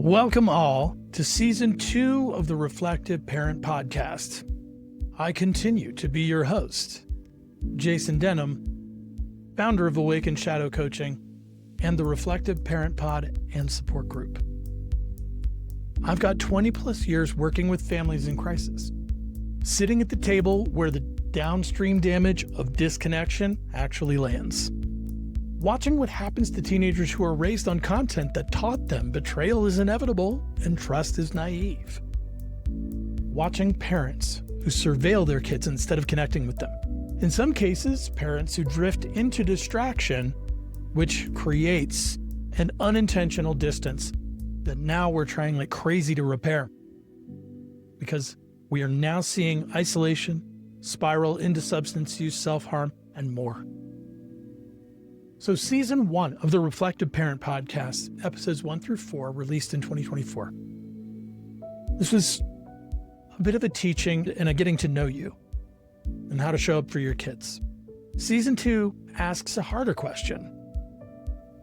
Welcome all to Season 2 of the Reflective Parent Podcast. I continue to be your host, Jason Denham, founder of Awaken Shadow Coaching and the Reflective Parent Pod and Support Group. I've got 20 plus years working with families in crisis, sitting at the table where the downstream damage of disconnection actually lands. Watching what happens to teenagers who are raised on content that taught them betrayal is inevitable and trust is naive. Watching parents who surveil their kids instead of connecting with them. In some cases, parents who drift into distraction, which creates an unintentional distance that now we're trying like crazy to repair. Because we are now seeing isolation, spiral into substance use, self-harm, and more. So Season 1 of the Reflective Parent Podcast, episodes 1 through 4, released in 2024. This was a bit of a teaching and a getting to know you and how to show up for your kids. Season 2 asks a harder question.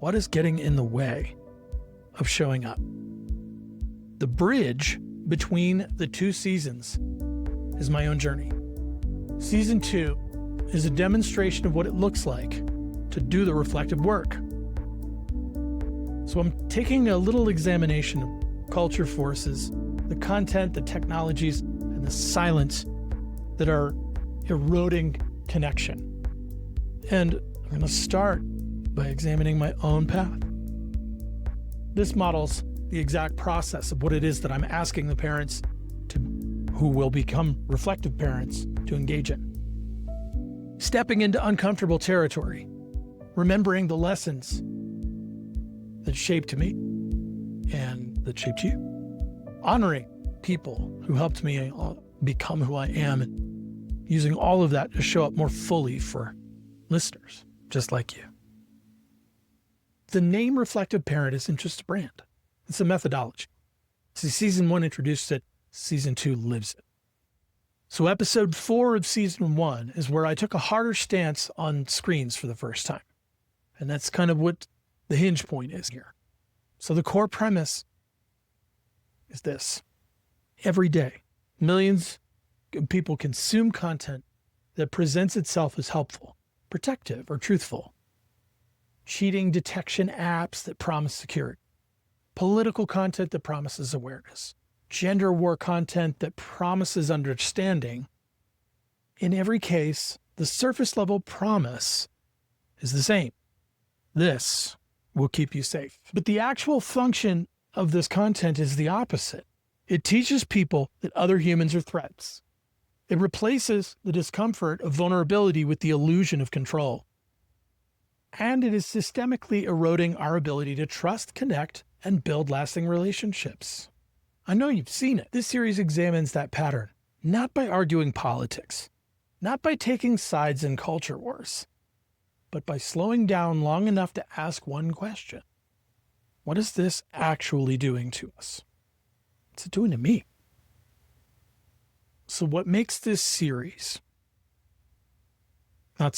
What is getting in the way of showing up? The bridge between the two seasons is my own journey. Season 2 is a demonstration of what it looks like to do the reflective work. So I'm taking a little examination of culture forces, the content, the technologies, and the silence that are eroding connection. And I'm going to start by examining my own path. This models the exact process of what it is that I'm asking the parents who will become reflective parents to engage in. Stepping into uncomfortable territory, remembering the lessons that shaped me and that shaped you. Honoring people who helped me become who I am, and using all of that to show up more fully for listeners just like you. The name Reflective Parent isn't just a brand. It's a methodology. See, Season 1 introduced it, Season 2 lives it. So episode 4 of Season 1 is where I took a harder stance on screens for the first time. And that's kind of what the hinge point is here. So the core premise is this. Every day, millions of people consume content that presents itself as helpful, protective, or truthful. Cheating detection apps that promise security. Political content that promises awareness. Gender war content that promises understanding. In every case, the surface level promise is the same. This will keep you safe. But the actual function of this content is the opposite. It teaches people that other humans are threats. It replaces the discomfort of vulnerability with the illusion of control. And it is systemically eroding our ability to trust, connect, and build lasting relationships. I know you've seen it. This series examines that pattern, not by arguing politics, not by taking sides in culture wars, but by slowing down long enough to ask one question. What is this actually doing to us? What's it doing to me? So what makes this series not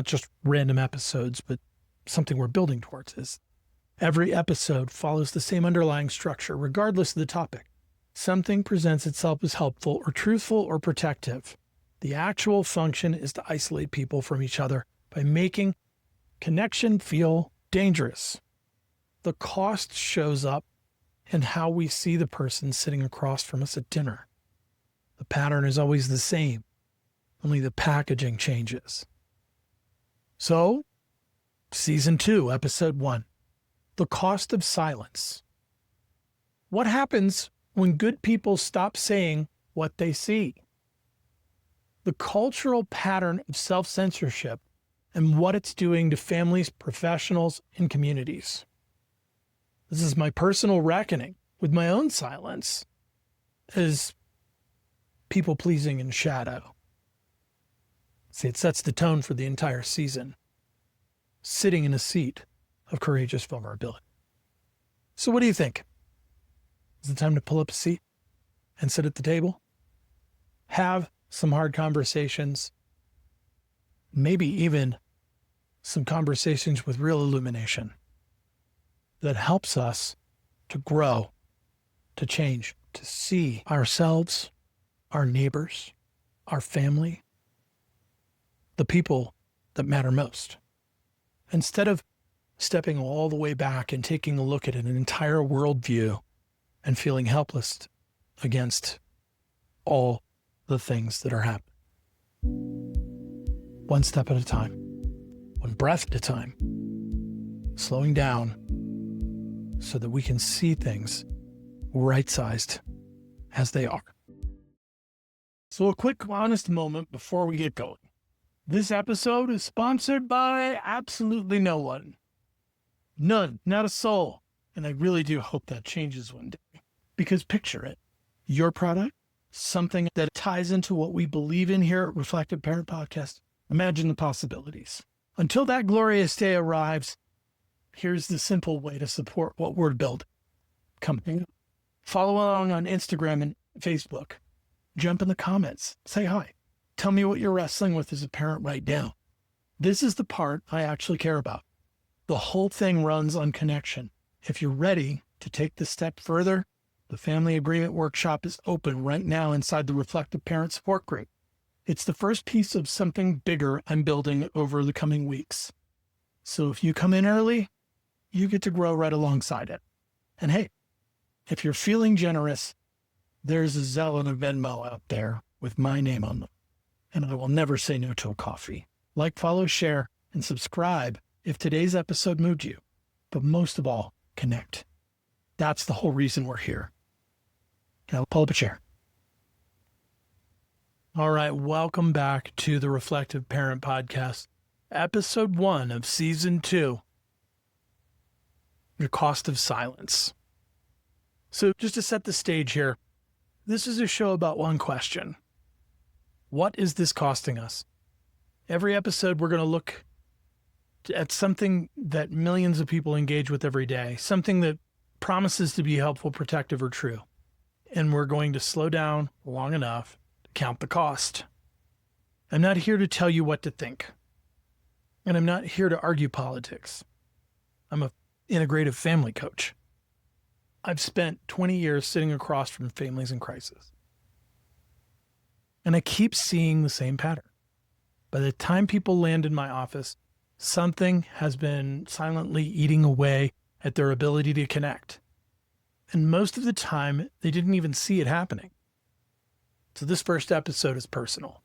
just random episodes, but something we're building towards is every episode follows the same underlying structure, regardless of the topic. Something presents itself as helpful or truthful or protective. The actual function is to isolate people from each other by making connection feel dangerous. The cost shows up in how we see the person sitting across from us at dinner. The pattern is always the same, only the packaging changes. So, Season 2, Episode 1, The Cost of Silence. What happens when good people stop saying what they see? The cultural pattern of self-censorship and what it's doing to families, professionals, and communities. This is my personal reckoning with my own silence as people-pleasing in shadow. See, it sets the tone for the entire season, sitting in a seat of courageous vulnerability. So what do you think? Is it time to pull up a seat and sit at the table? Have some hard conversations, maybe even some conversations with real illumination that helps us to grow to change, to see ourselves, our neighbors, our family, the people that matter most. Instead of stepping all the way back and taking a look at an entire worldview and feeling helpless against all the things that are happening. One step at a time, one breath at a time, slowing down so that we can see things right-sized as they are. So a quick honest moment before we get going. This episode is sponsored by absolutely no one. None, not a soul. And I really do hope that changes one day. Because picture it, your product, something that ties into what we believe in here at Reflective Parent Podcast. Imagine the possibilities. Until that glorious day arrives, here's the simple way to support what we're building. Come follow along on Instagram and Facebook. Jump in the comments. Say hi. Tell me what you're wrestling with as a parent right now. This is the part I actually care about. The whole thing runs on connection. If you're ready to take this step further, the Family Agreement Workshop is open right now inside the Reflective Parent Support Group. It's the first piece of something bigger I'm building over the coming weeks. So if you come in early, you get to grow right alongside it. And hey, if you're feeling generous, there's a Zelle and a Venmo out there with my name on them. And I will never say no to a coffee. Like, follow, share, and subscribe if today's episode moved you. But most of all, connect. That's the whole reason we're here. Now, pull up a chair. All right, welcome back to the Reflective Parent Podcast, episode 1 of season 2, The Cost of Silence. So just to set the stage here, this is a show about one question. What is this costing us? Every episode, we're going to look at something that millions of people engage with every day, something that promises to be helpful, protective, or true. And we're going to slow down long enough to count the cost. I'm not here to tell you what to think. And I'm not here to argue politics. I'm an integrative family coach. I've spent 20 years sitting across from families in crisis. And I keep seeing the same pattern. By the time people land in my office, something has been silently eating away at their ability to connect. And most of the time, they didn't even see it happening. So this first episode is personal.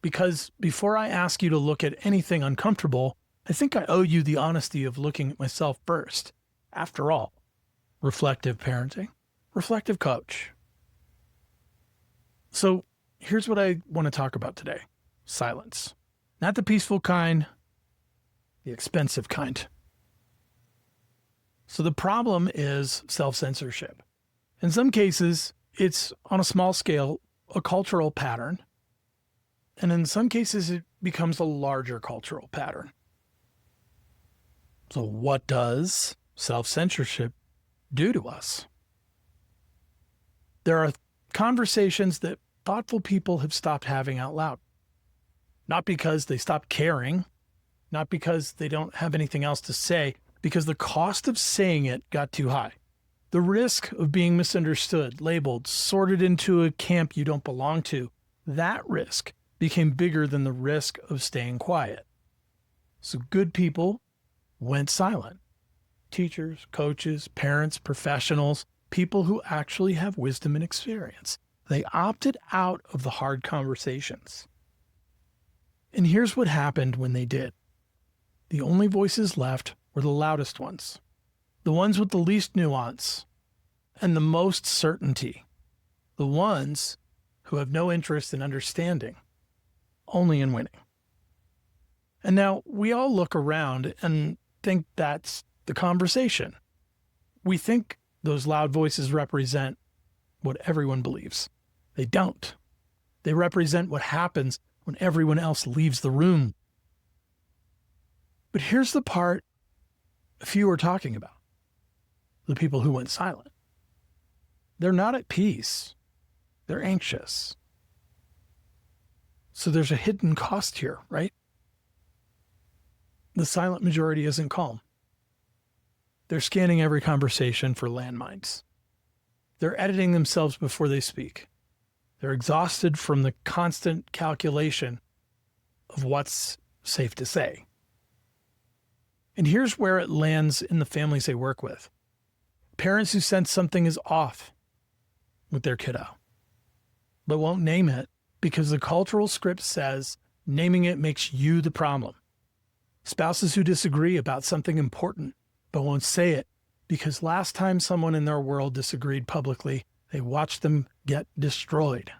Because before I ask you to look at anything uncomfortable, I think I owe you the honesty of looking at myself first. After all, reflective parenting, reflective coach. So here's what I want to talk about today. Silence. Not the peaceful kind, the expensive kind. So the problem is self-censorship. In some cases, it's on a small scale, a cultural pattern. And in some cases, it becomes a larger cultural pattern. So what does self-censorship do to us? There are conversations that thoughtful people have stopped having out loud. Not because they stopped caring, not because they don't have anything else to say, because the cost of saying it got too high. The risk of being misunderstood, labeled, sorted into a camp you don't belong to, that risk became bigger than the risk of staying quiet. So good people went silent. Teachers, coaches, parents, professionals, people who actually have wisdom and experience. They opted out of the hard conversations. And here's what happened when they did. The only voices left were the loudest ones, the ones with the least nuance and the most certainty, the ones who have no interest in understanding, only in winning. And now we all look around and think that's the conversation. We think those loud voices represent what everyone believes. They don't. They represent what happens when everyone else leaves the room. But here's the part few are talking about. The people who went silent. They're not at peace. They're anxious. So there's a hidden cost here, right? The silent majority isn't calm. They're scanning every conversation for landmines. They're editing themselves before they speak. They're exhausted from the constant calculation of what's safe to say. And here's where it lands in the families they work with. Parents who sense something is off with their kiddo, but won't name it because the cultural script says naming it makes you the problem. Spouses who disagree about something important, but won't say it because last time someone in their world disagreed publicly, they watched them get destroyed.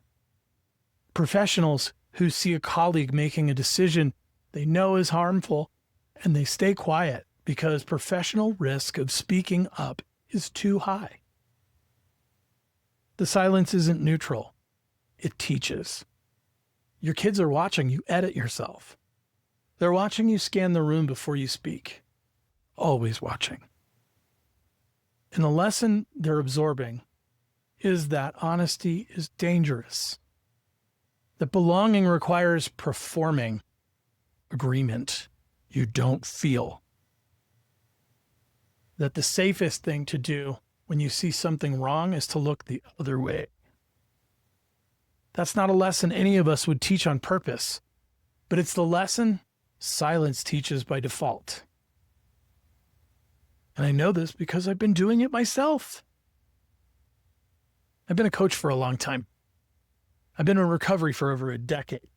Professionals who see a colleague making a decision they know is harmful and they stay quiet because professional risk of speaking up is too high. The silence isn't neutral. It teaches. Your kids are watching you edit yourself. They're watching you scan the room before you speak. Always watching. And the lesson they're absorbing is that honesty is dangerous. That belonging requires performing agreement you don't feel. That the safest thing to do when you see something wrong is to look the other way. That's not a lesson any of us would teach on purpose, but it's the lesson silence teaches by default. And I know this because I've been doing it myself. I've been a coach for a long time. I've been in recovery for over a decade.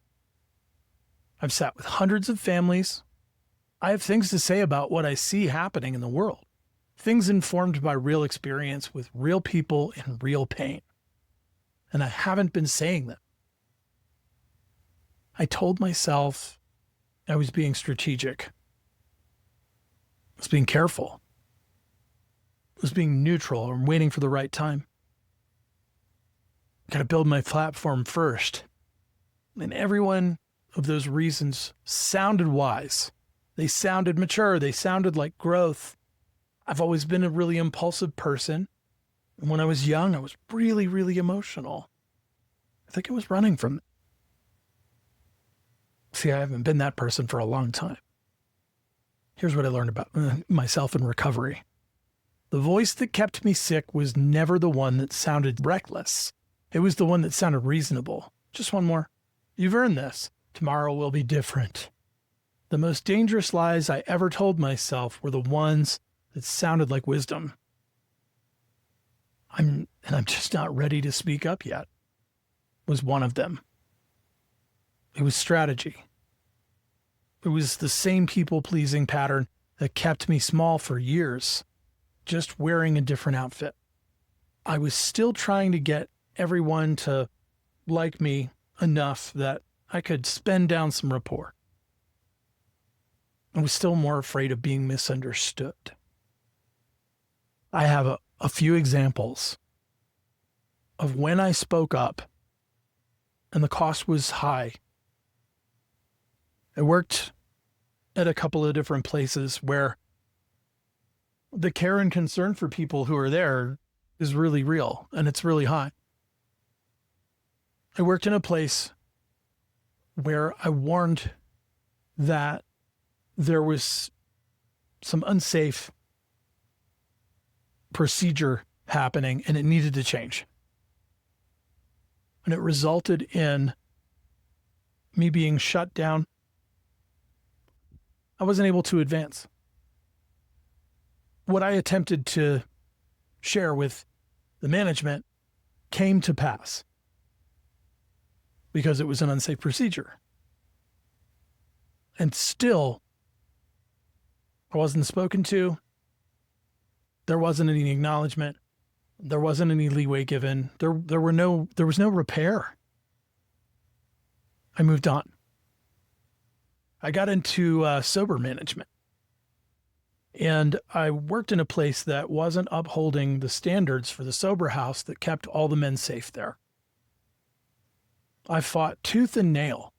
I've sat with hundreds of families. I have things to say about what I see happening in the world. Things informed by real experience with real people in real pain. And I haven't been saying them. I told myself I was being strategic. I was being careful. I was being neutral or waiting for the right time. I got to build my platform first. And every one of those reasons sounded wise. They sounded mature. They sounded like growth. I've always been a really impulsive person. And when I was young, I was really, really emotional. I think I was running from it. See, I haven't been that person for a long time. Here's what I learned about myself in recovery. The voice that kept me sick was never the one that sounded reckless. It was the one that sounded reasonable. Just one more. You've earned this. Tomorrow will be different. The most dangerous lies I ever told myself were the ones that sounded like wisdom. I'm just not ready to speak up yet, was one of them. It was strategy. It was the same people-pleasing pattern that kept me small for years, just wearing a different outfit. I was still trying to get everyone to like me enough that I could spend down some rapport. I was still more afraid of being misunderstood. I have a few examples of when I spoke up and the cost was high. I worked at a couple of different places where the care and concern for people who are there is really real and it's really high. I worked in a place where I warned that there was some unsafe procedure happening and it needed to change. And it resulted in me being shut down. I wasn't able to advance. What I attempted to share with the management came to pass because it was an unsafe procedure. And still, I wasn't spoken to. There wasn't any acknowledgement. There wasn't any leeway given. There was no repair. I moved on. I got into sober management. And I worked in a place that wasn't upholding the standards for the sober house that kept all the men safe there. I fought tooth and nail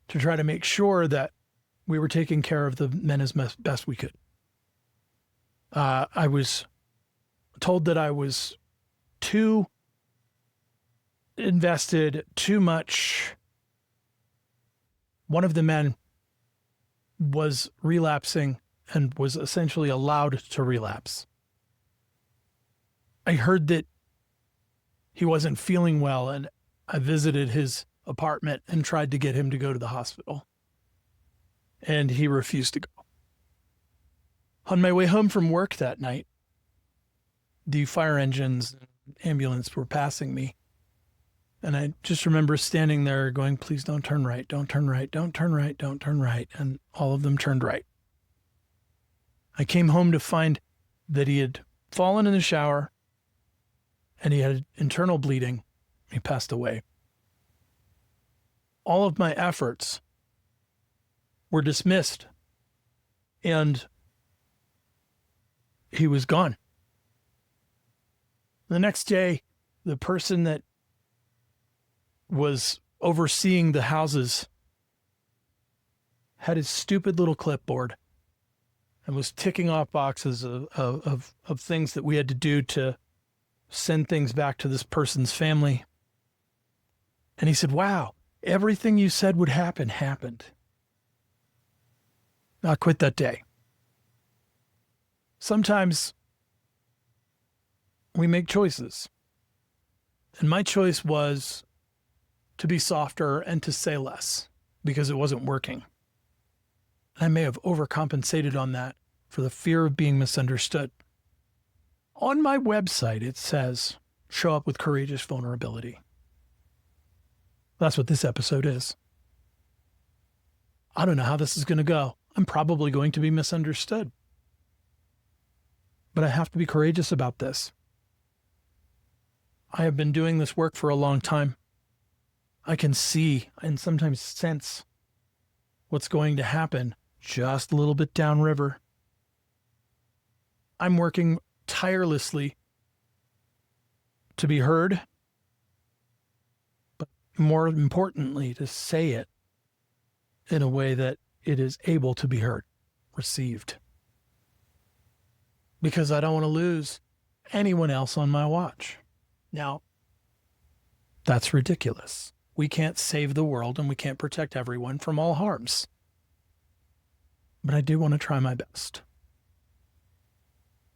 to try to make sure that we were taking care of the men as best we could. I was told that I was too invested, too much. One of the men was relapsing and was essentially allowed to relapse. I heard that he wasn't feeling well, and I visited his apartment and tried to get him to go to the hospital. And he refused to go. On my way home from work that night, the fire engines and ambulance were passing me. And I just remember standing there going, please don't turn right, don't turn right, don't turn right, don't turn right. And all of them turned right. I came home to find that he had fallen in the shower and he had internal bleeding. He passed away. All of my efforts were dismissed and he was gone. The next day, the person that was overseeing the houses had his stupid little clipboard and was ticking off boxes of things that we had to do to send things back to this person's family. And he said, wow, everything you said would happen, happened. I quit that day. Sometimes we make choices. And my choice was to be softer and to say less because it wasn't working. I may have overcompensated on that for the fear of being misunderstood. On my website, it says, show up with courageous vulnerability. That's what this episode is. I don't know how this is going to go. I'm probably going to be misunderstood. But I have to be courageous about this. I have been doing this work for a long time. I can see and sometimes sense what's going to happen just a little bit downriver. I'm working tirelessly to be heard, but more importantly, to say it in a way that it is able to be heard, received. Because I don't want to lose anyone else on my watch. Now, that's ridiculous. We can't save the world and we can't protect everyone from all harms. But I do want to try my best.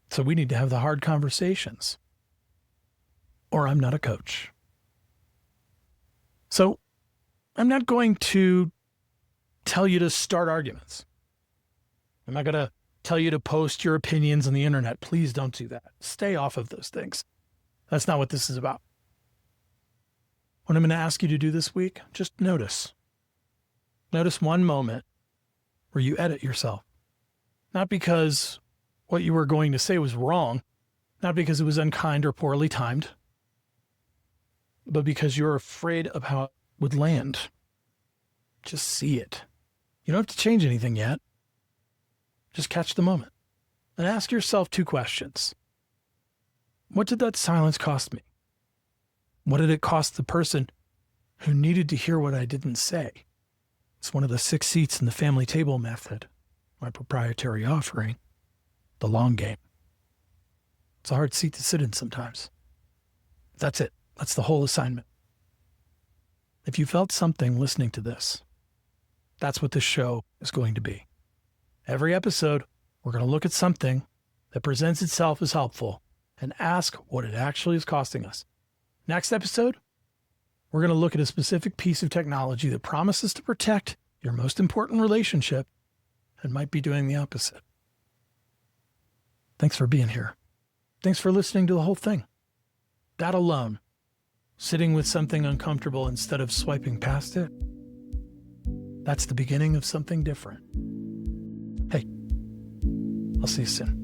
So we need to have the hard conversations. Or I'm not a coach. So I'm not going to tell you to start arguments. I'm not going to tell you to post your opinions on the internet. Please don't do that. Stay off of those things. That's not what this is about. What I'm going to ask you to do this week, just notice. Notice one moment where you edit yourself. Not because what you were going to say was wrong, not because it was unkind or poorly timed, but because you're afraid of how it would land. Just see it. You don't have to change anything yet. Just catch the moment and ask yourself 2 questions. What did that silence cost me? What did it cost the person who needed to hear what I didn't say? It's one of the 6 seats in the family table method, my proprietary offering, the long game. It's a hard seat to sit in sometimes. That's it. That's the whole assignment. If you felt something listening to this, that's what this show is going to be. Every episode, we're going to look at something that presents itself as helpful and ask what it actually is costing us. Next episode, we're going to look at a specific piece of technology that promises to protect your most important relationship and might be doing the opposite. Thanks for being here. Thanks for listening to the whole thing. That alone, sitting with something uncomfortable instead of swiping past it, that's the beginning of something different. Hey, I'll see you soon.